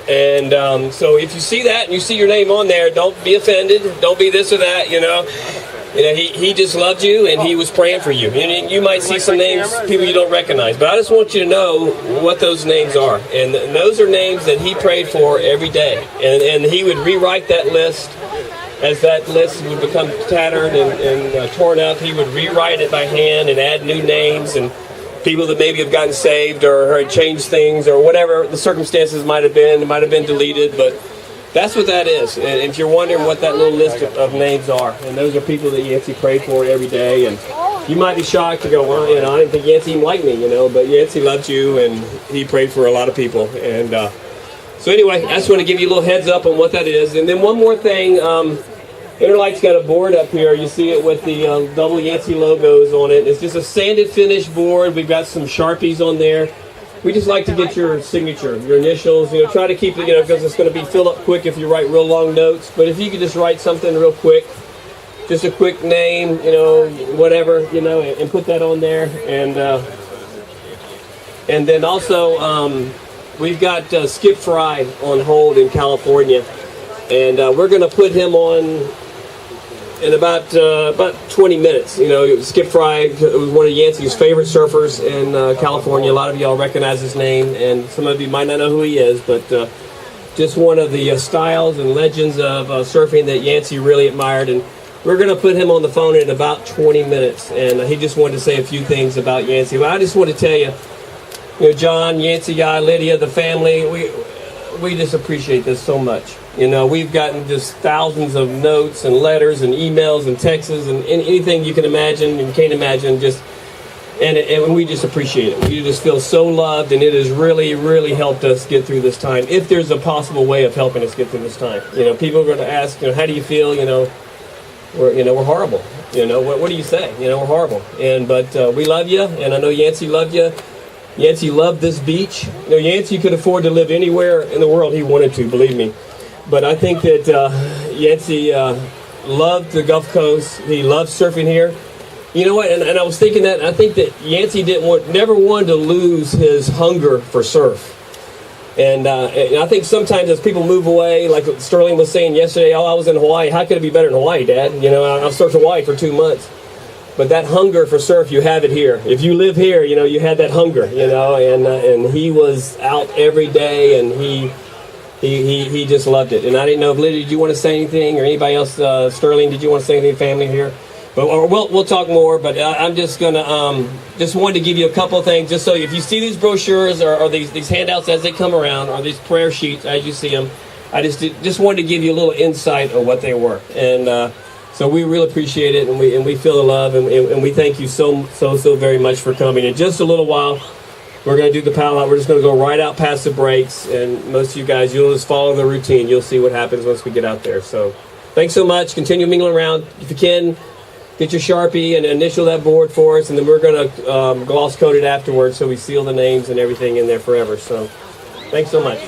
And so if you see that and you see your name on there, don't be offended. Don't be this or that, you know. He just loved you, and he was praying for you. And you might see some names, people you don't recognize. But I just want you to know what those names are. And those are names that he prayed for every day. And he would rewrite that list. As that list would become tattered and torn up, he would rewrite it by hand and add new names and people that maybe have gotten saved or had changed things or whatever the circumstances might have been. It might have been deleted, but that's what that is. And if you're wondering what that little list of names are, and those are people that Yancey prayed for every day, and you might be shocked to go, well, I didn't think Yancey even liked me, but Yancey loved you, and he prayed for a lot of people. And so anyway, I just want to give you a little heads up on what that is. And then one more thing, Interlight's got a board up here. You see it with the double Yancey logos on it. It's just a sanded finish board. We've got some Sharpies on there. We just like to get your signature, your initials. Try to keep it, because it's going to be filled up quick if you write real long notes. But if you could just write something real quick, just a quick name, whatever, and put that on there. And then also, we've got Skip Fry on hold in California, and we're going to put him on in about 20 minutes. Skip Fry was one of Yancey's favorite surfers in California. A lot of y'all recognize his name, and some of you might not know who he is, but just one of the styles and legends of surfing that Yancey really admired. And we're going to put him on the phone in about 20 minutes, and he just wanted to say a few things about Yancey. Well, I just want to tell you, John, Yancey, Lydia, the family, we just appreciate this so much. We've gotten just thousands of notes and letters and emails and texts and anything you can imagine and can't imagine. And we just appreciate it. We just feel so loved, and it has really, really helped us get through this time. If there's a possible way of helping us get through this time, people are going to ask, how do you feel? We're horrible. What do you say? We're horrible. But we love you, and I know Yancey loved you. Yancey loved this beach. Yancey could afford to live anywhere in the world he wanted to, believe me. But I think that Yancey loved the Gulf Coast. He loved surfing here. You know what? And I was thinking that I think that Yancey never wanted to lose his hunger for surf. And I think sometimes as people move away, like Sterling was saying yesterday, I was in Hawaii. How could it be better in Hawaii, Dad? I've surfed Hawaii for 2 months. But that hunger for surf, you have it here. If you live here, you had that hunger, and he was out every day, and he just loved it. And I didn't know if Lydia, did you want to say anything, or anybody else? Sterling, did you want to say anything, family here? But we'll talk more. But I'm just gonna just wanted to give you a couple of things, just so if you see these brochures or these handouts as they come around, or these prayer sheets as you see them, I just wanted to give you a little insight of what they were. And so we really appreciate it, and we feel the love, and we thank you so very much for coming. In just a little while, we're going to do the paddle out. We're just going to go right out past the breaks, and most of you guys, you'll just follow the routine. You'll see what happens once we get out there. So thanks so much. Continue mingling around. If you can, get your Sharpie and initial that board for us, and then we're going to gloss coat it afterwards so we seal the names and everything in there forever. So thanks so much.